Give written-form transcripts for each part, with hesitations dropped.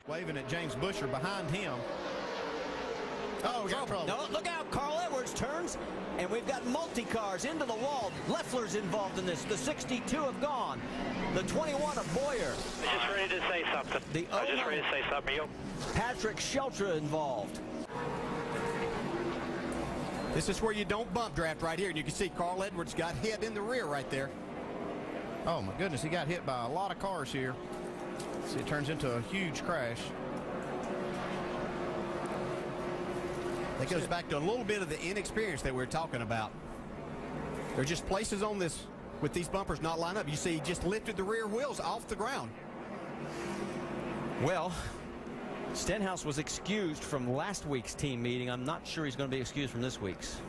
Waving at James Busher behind him. Oh, we got trouble. No, look out. Carl Edwards turns, and we've got multi-cars into the wall. Leffler's involved in this. The 62 have gone. The 21 of Boyer. I'm just ready to say something. I'm just ready to say something. Patrick Sheltra involved. This is where you don't bump draft right here. And you can see Carl Edwards got hit in the rear right there. Oh, my goodness. He got hit by a lot of cars here. See, it turns into a huge crash. That goes back to a little bit of the inexperience that we're talking about. There are just places on this with these bumpers not line up. You see, he just lifted the rear wheels off the ground. Well, Stenhouse was excused from last week's team meeting. I'm not sure he's going to be excused from this week's.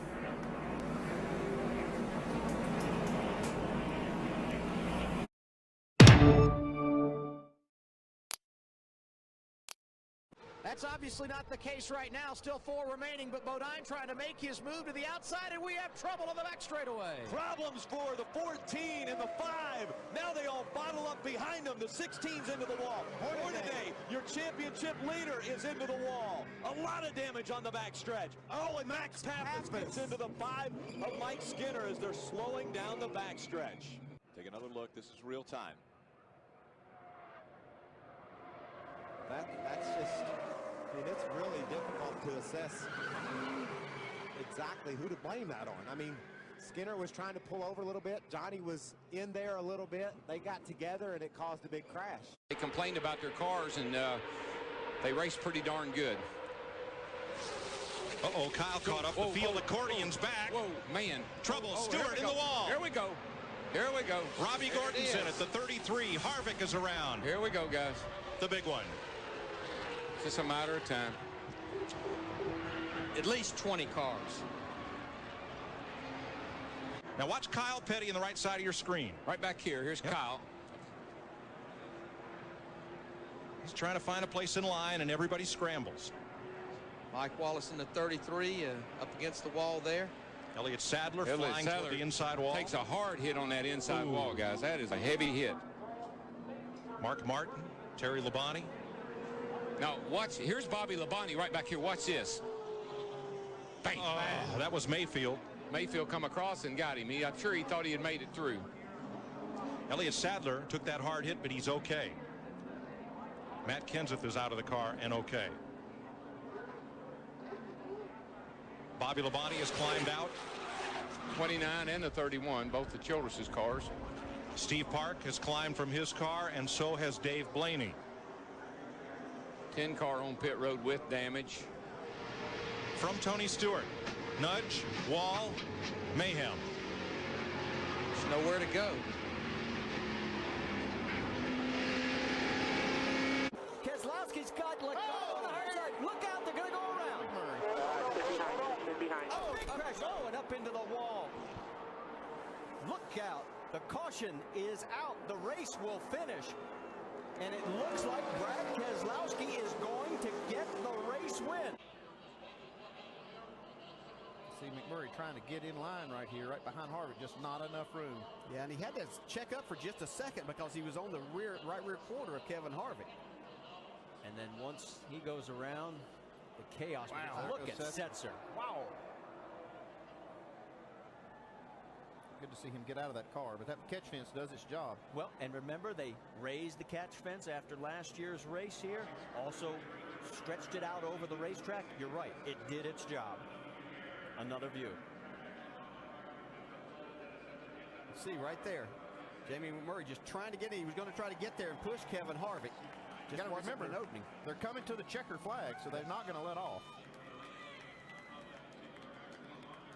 That's obviously not the case right now. Still 4 remaining, but Bodine trying to make his move to the outside, and we have trouble on the back straightaway. Problems for the 14 and the 5. Now they all bottle up behind them. The 16's into the wall. Hornaday, your championship leader, is into the wall. A lot of damage on the back stretch. Oh, and Max Pappas gets into the 5 of Mike Skinner as they're slowing down the back stretch. Take another look. This is real time. That's just, I mean, it's really difficult to assess exactly who to blame that on. I mean, Skinner was trying to pull over a little bit. Johnny was in there a little bit. They got together, and it caused a big crash. They complained about their cars, and they raced pretty darn good. Uh-oh, Kyle caught up the field. Accordion's back. Whoa, man. Trouble. Stewart in the wall. Here we go. Here we go. Robbie Gordon's in it. The 33. Harvick is around. Here we go, guys. The big one. It's just a matter of time. At least 20 cars. Now watch Kyle Petty on the right side of your screen. Right back here. Here's Kyle. He's trying to find a place in line, and everybody scrambles. Mike Wallace in the 33 up against the wall there. Elliott Sadler flying toward the inside wall. Takes a hard hit on that inside wall, guys. That is a heavy hit. Mark Martin, Terry Labonte. Now watch. Here's Bobby Labonte right back here. Watch this. Bang. Oh, that was Mayfield. Mayfield come across and got him. I'm sure he thought he had made it through. Elliott Sadler took that hard hit, but he's okay. Matt Kenseth is out of the car and okay. Bobby Labonte has climbed out. 29 and the 31, both the Childress's cars. Steve Park has climbed from his car, and so has Dave Blaney. 10 car on pit road with damage. From Tony Stewart. Nudge, wall, mayhem. There's nowhere to go. Keselowski's got like on the hard side. Look out, they're going to go around. Behind. Oh, big crash. Oh, and up into the wall. Look out. The caution is out. The race will finish. And it looks like Brad Keselowski is going to get the race win. See McMurray trying to get in line right here, right behind Harvick, just not enough room. Yeah, and he had to check up for just a second because he was on the right rear quarter of Kevin Harvick. And then once he goes around, the chaos. Wow. Look at Setzer. Wow. Good to see him get out of that car, but that catch fence does its job. Well, and remember, they raised the catch fence after last year's race here. Also stretched it out over the racetrack. You're right. It did its job. Another view. See right there, Jamie McMurray just trying to get in. He was going to try to get there and push Kevin Harvick. Just got to remember an opening. They're coming to the checker flag, so they're not going to let off.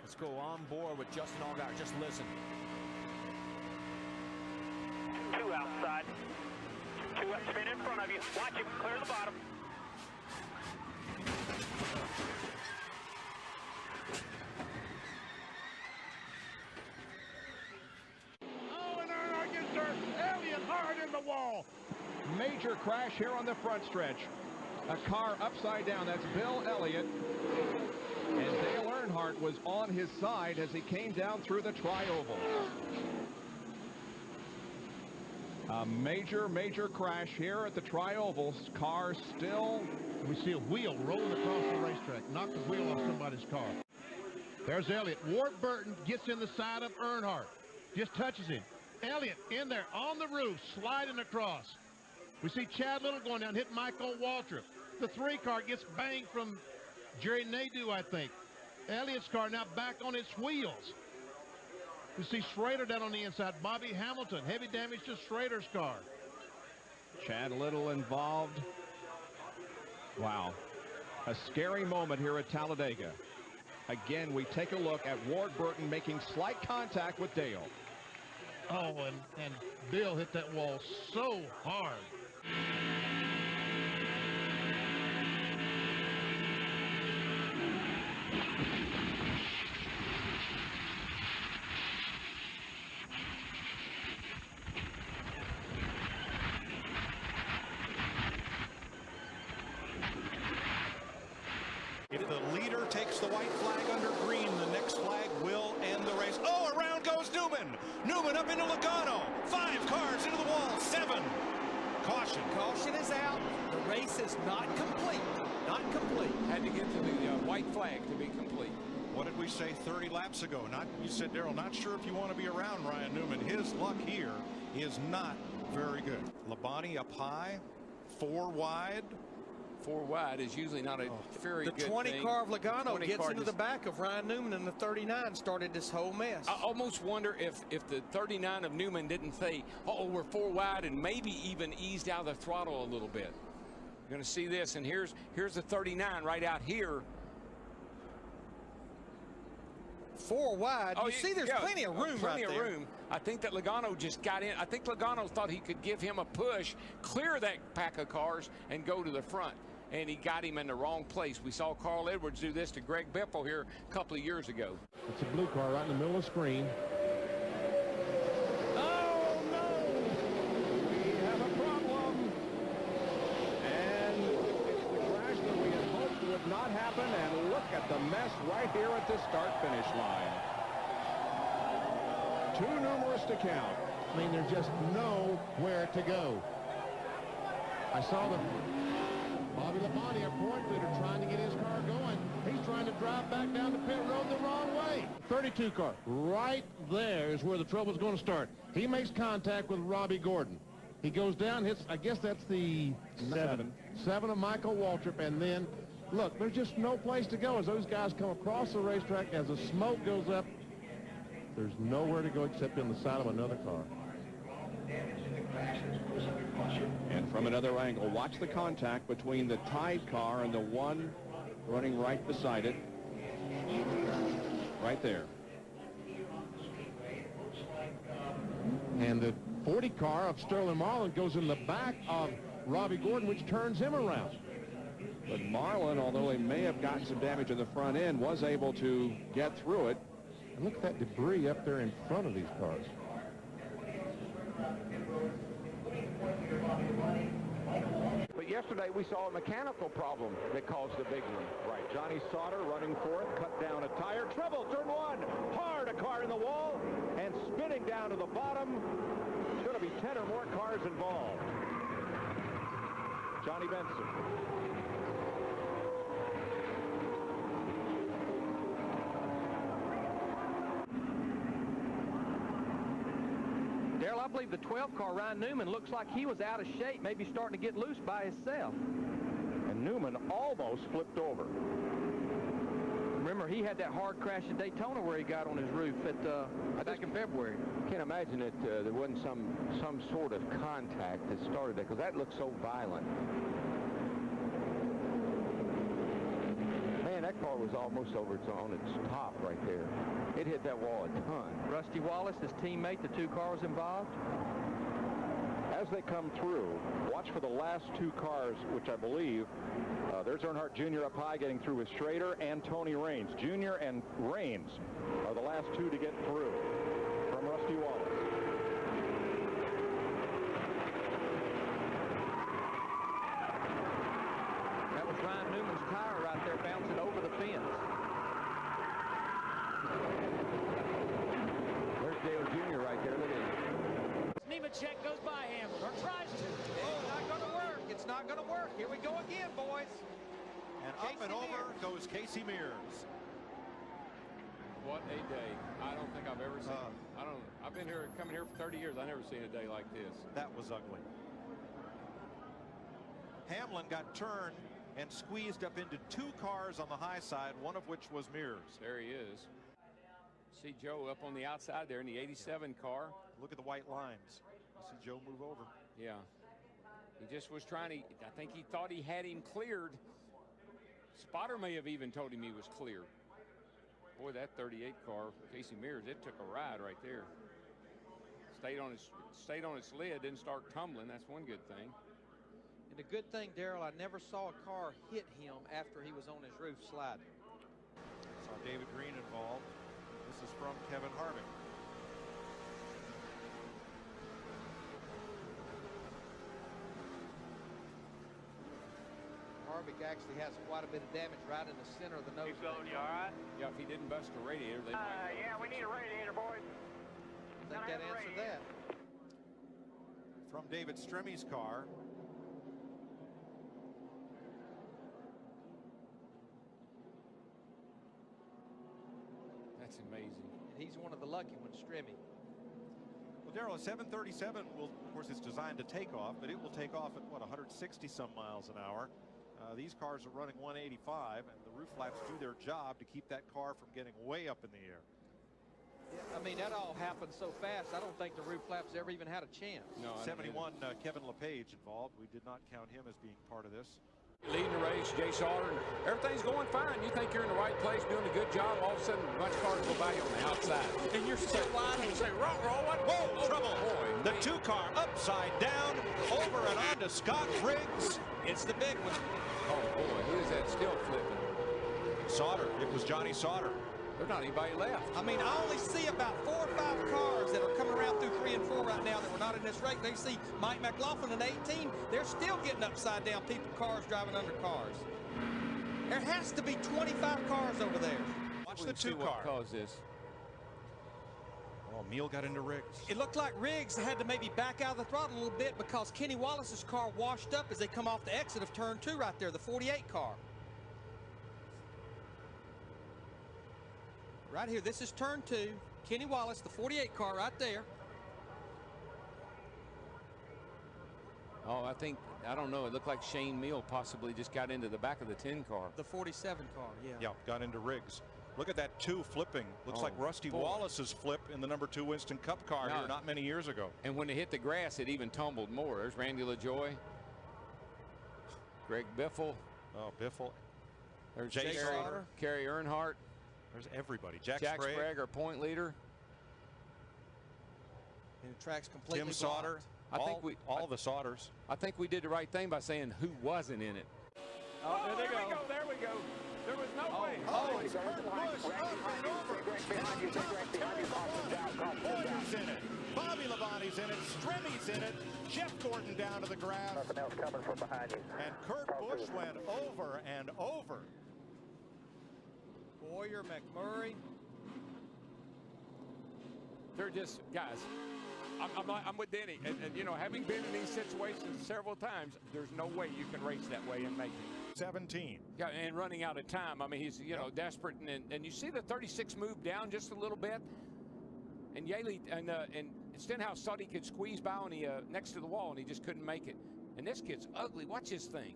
Let's go on board with Justin Allgaier. Just listen. 2 outside. 2 up, spin in front of you. Watch him clear the bottom. Oh, and there against her. Elliott hard in the wall. Major crash here on the front stretch. A car upside down. That's Bill Elliott. And Dale Earnhardt was on his side as he came down through the tri-oval. A major crash here at the Tri-Oval. Car still. We see a wheel rolling across the racetrack. Knocked the wheel off somebody's car. There's Elliott. Ward Burton gets in the side of Earnhardt. Just touches him. Elliott in there on the roof, sliding across. We see Chad Little going down, hit Michael Waltrip. The 3 car gets banged from Jerry Nadeau, I think. Elliott's car now back on its wheels. We see Schrader down on the inside. Bobby Hamilton, heavy damage to Schrader's car. Chad Little involved. Wow. A scary moment here at Talladega. Again, we take a look at Ward Burton making slight contact with Dale. Oh, and Bill hit that wall so hard. If the leader takes the white flag under green, the next flag will end the race. Oh, around goes Newman. Newman up into Logano. 5 cars into the wall. 7. Caution. Caution is out. The race is not complete. Not complete. Had to get to the white flag to be complete. What did we say 30 laps ago? You said, Darrell, not sure if you want to be around Ryan Newman. His luck here is not very good. Labonte up high, 4 wide. 4 wide is usually not a very good thing. The 20 car of Logano gets into just the back of Ryan Newman, and the 39 started this whole mess. I almost wonder if the 39 of Newman didn't say, oh, we're 4 wide, and maybe even eased out the throttle a little bit. You're going to see this, and here's the 39 right out here. 4 wide. You see there's plenty of room right there. Plenty of room. I think that Logano just got in. I think Logano thought he could give him a push, clear that pack of cars, and go to the front. And he got him in the wrong place. We saw Carl Edwards do this to Greg Biffle here a couple of years ago. It's a blue car right in the middle of the screen. Oh, no! We have a problem. And it's the crash that we had hoped would not happen. And look at the mess right here at the start-finish line. Too numerous to count. I mean, there's just nowhere to go. I saw the Bobby Labonte, our point leader, trying to get his car going. He's trying to drive back down the pit road the wrong way. 32 car. Right there is where the trouble's going to start. He makes contact with Robbie Gordon. He goes down, hits, I guess that's the 7 of Michael Waltrip, and then, look, there's just no place to go as those guys come across the racetrack. As the smoke goes up, there's nowhere to go except in the side of another car. And from another angle, watch the contact between the tied car and the one running right beside it. Right there. And the 40 car of Sterling Marlin goes in the back of Robbie Gordon, which turns him around. But Marlin, although he may have gotten some damage in the front end, was able to get through it. And look at that debris up there in front of these cars. But yesterday we saw a mechanical problem that caused a big one. Right, Johnny Sauter running for it, cut down a tire, trouble, turn 1, hard, a car in the wall, and spinning down to the bottom. There's going to be 10 or more cars involved. Johnny Benson. Darrell, I believe the 12 car, Ryan Newman, looks like he was out of shape, maybe starting to get loose by himself. And Newman almost flipped over. Remember, he had that hard crash at Daytona where he got on his roof back in February. I can't imagine that there wasn't some sort of contact that started that, because that looked so violent. Man, that car was almost over on its top right there. It hit that wall a ton. Rusty Wallace, his teammate, the 2 cars involved. As they come through, watch for the last 2 cars, which I believe, there's Earnhardt Jr. up high getting through with Schrader and Tony Raines. Jr. and Raines are the last 2 to get through from Rusty Wallace. That was Ryan Newman's tire right there bouncing over the fence. There's Dale Jr. right there. Look at him. Nemechek goes by Hamlin, or tries to. It's not going to work. It's not going to work. Here we go again, boys. And up and over goes Casey Mears. What a day. I don't think I've ever seen I've been here, coming here for 30 years. I've never seen a day like this. That was ugly. Hamlin got turned and squeezed up into 2 cars on the high side, one of which was Mears. There he is. See Joe up on the outside there in the 87 car. Look at the white lines. You see Joe move over. Yeah. He just was trying to, I think he thought he had him cleared. Spotter may have even told him he was clear. Boy, that 38 car, Casey Mears, it took a ride right there. Stayed on its lid, didn't start tumbling. That's one good thing. And the good thing, Darrell, I never saw a car hit him after he was on his roof sliding. Saw David Green involved. This is from Kevin Harvick. Harvick actually has quite a bit of damage right in the center of the nose. You all right? Yeah, if he didn't bust a radiator, they might. Yeah, we need a radiator, boys. I think that answered that. From David Stremmy's car. That's amazing. And he's one of the lucky ones, Stremmy. Well, Darrell, a 737 will, of course, it's designed to take off, but it will take off at, what, 160 some miles an hour. These cars are running 185, and the roof flaps do their job to keep that car from getting way up in the air. Yeah, I mean, that all happened so fast, I don't think the roof flaps ever even had a chance. No, 71, Kevin LePage involved. We did not count him as being part of this. Leading the race, Jay Sauter, and everything's going fine. You think you're in the right place, doing a good job. All of a sudden, a bunch of cars go by you on the outside. And you're still wide and you say, roll, what? Whoa, trouble. Boy, the 2 car upside down, over and on to Scott Briggs. It's the big one. Oh, boy, who is that still flipping? Sauter. It was Johnny Sauter. There's not anybody left. I mean, I only see about 4 or 5 cars that are coming around through 3 and 4 right now that were not in this race. They see Mike McLaughlin in 18. They're still getting upside down people, cars driving under cars. There has to be 25 cars over there. Watch the 2 car. Caused this. Oh, Meal got into Riggs. It looked like Riggs had to maybe back out of the throttle a little bit because Kenny Wallace's car washed up as they come off the exit of turn 2 right there, the 48 car. Right here, this is turn 2. Kenny Wallace, the 48 car right there. Oh, I don't know. It looked like Shane Meal possibly just got into the back of the 10 car. The 47 car, yeah. Yeah, got into Riggs. Look at that 2 flipping. Looks like Rusty Wallace's flip in the number 2 Winston Cup car here not many years ago. And when it hit the grass, it even tumbled more. There's Randy LaJoy. Greg Biffle. Oh, Biffle. There's Jay Sauter. Kerry Earnhardt. There's everybody. Jack Sprague, our point leader. And the track's completely Tim Sauter. All the Sauters. I think we did the right thing by saying who wasn't in it. Oh, there we go. There we go. There was no way. Oh, it's Kurt Busch up and over. Boyer's in it. Bobby Labonte's in it. Stremmy's in it. Jeff Gordon down to the ground. Nothing else coming from behind you. And Kurt Busch went over and over. Boyer, McMurray. They're just, guys, I'm with Denny. And, you know, having been in these situations several times, there's no way you can race that way and make it. 17. Yeah, and running out of time. I mean, he's, you know, desperate. And you see the 36 move down just a little bit. And Yaley and Stenhouse thought he could squeeze by on the next to the wall, and he just couldn't make it. And this kid's ugly. Watch this thing.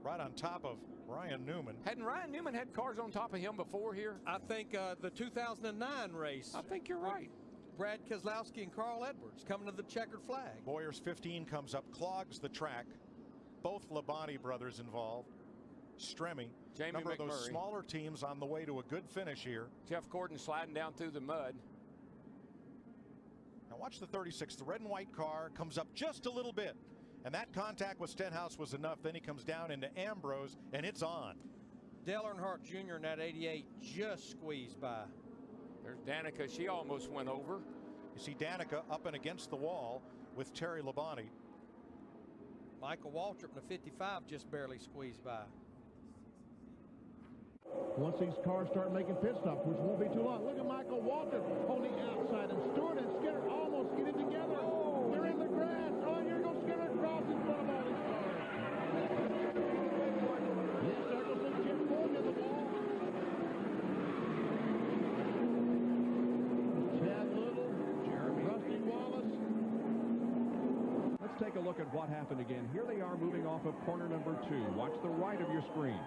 Right on top of Ryan Newman. Hadn't Ryan Newman had cars on top of him before here? I think the 2009 race. I think you're right. Brad Keselowski and Carl Edwards coming to the checkered flag. Boyer's 15 comes up, clogs the track. Both Labonte brothers involved. Stremme. Jamie Number of those McMurray. smaller teams on the way to a good finish here. Jeff Gordon sliding down through the mud. Now watch the 36. The red and white car comes up just a little bit. And that contact with Stenhouse was enough. Then he comes down into Ambrose, and it's on. Dale Earnhardt Jr. in that 88 just squeezed by. There's Danica. She almost went over. You see Danica up and against the wall with Terry Labonte. Michael Waltrip in the 55 just barely squeezed by. once these cars start making pit stops, which won't be too long. Look at Michael Waltrip on the outside, and Stewart and Skinner almost get it together. Oh. They're in the grass. Oh, here goes Skinner across in front of all these cars. Yes, there goes Jim Gordon in the wall. Chad Little, Rusty Wallace. Let's take a look at what happened again. Here they are moving off of corner number 2. Watch the right of your screen.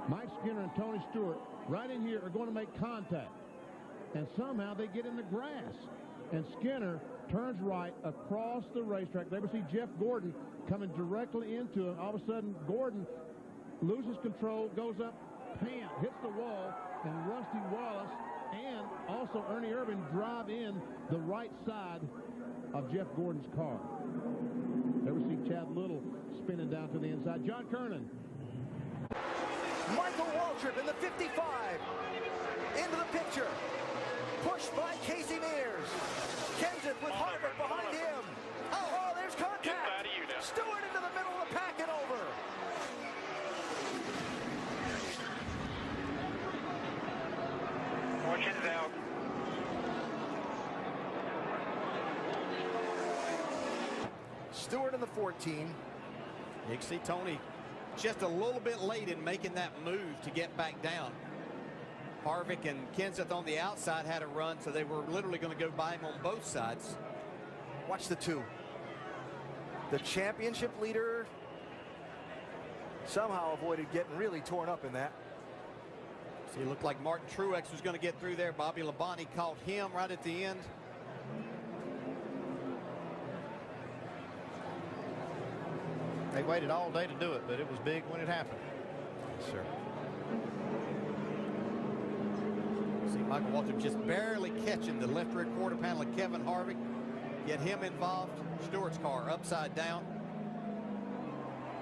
Mike Skinner and Tony Stewart right in here are going to make contact. And somehow they get in the grass. And Skinner turns right across the racetrack. There we see Jeff Gordon coming directly into him. All of a sudden, Gordon loses control, goes up, pam, hits the wall, and Rusty Wallace and also Ernie Irvin drive in the right side of Jeff Gordon's car. There we see Chad Little spinning down to the inside. John Kernan. Michael Waltrip in the 55 into the picture, pushed by Casey Mears. Kenseth with Harvick behind him. Oh, there's contact. Stewart into the middle of the pack and over. Fortune's out. Stewart in the 14. You can see Tony just a little bit late in making that move to get back down. Harvick and Kenseth on the outside had a run, so they were literally going to go by him on both sides. Watch the 2. The championship leader somehow avoided getting really torn up in that. See, it looked like Martin Truex was going to get through there. Bobby Labonte caught him right at the end. They waited all day to do it, but it was big when it happened. Sure. See Michael Waltrip just barely catching the left rear quarter panel of Kevin Harvick. Get him involved. Stewart's car upside down.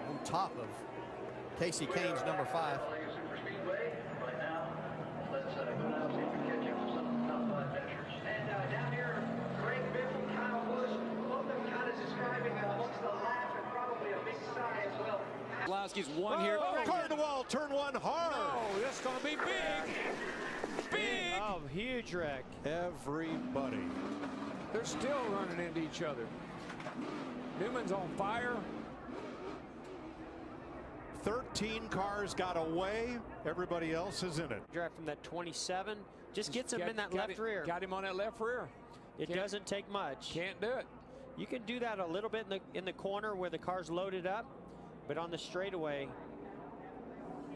On top of Casey Kane's number 5. Down here, Greg Biffle, Kyle Busch, both of them kind of describing amongst the laugh and probably a big sigh as well. Lowski's one here. Car to the wall, turn 1 hard. Oh, that's going to be big. Big. Oh, huge wreck. Everybody. They're still running into each other. Newman's on fire. 13 cars got away. Everybody else is in it. Drive from that 27. Just gets him in that left rear. Got him on that left rear. It doesn't take much. Can't do it. You can do that a little bit in the corner where the car's loaded up, but on the straightaway,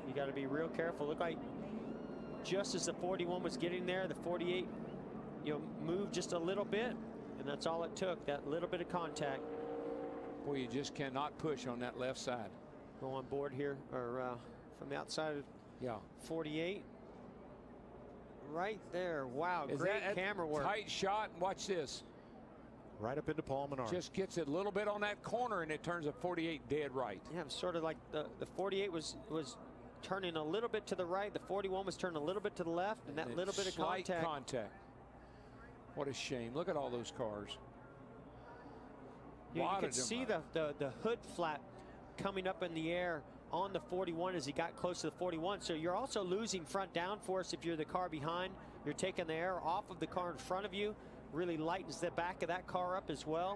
you got to be real careful. Look like just as the 41 was getting there, the 48, moved just a little bit, and that's all it took. That little bit of contact. Boy, you just cannot push on that left side. Go on board here, or from the outside of 48. Right there. Wow, great camera work. Tight shot. Watch this. Right up into Paul Menard. Just gets it a little bit on that corner, and it turns a 48 dead right. Yeah, sort of like the 48 was turning a little bit to the right. The 41 was turning a little bit to the left, and that little bit of contact. What a shame. Look at all those cars. You could see the hood flap coming up in the air on the 41 as he got close to the 41. So you're also losing front downforce if you're the car behind. You're taking the air off of the car in front of you. Really lightens the back of that car up as well.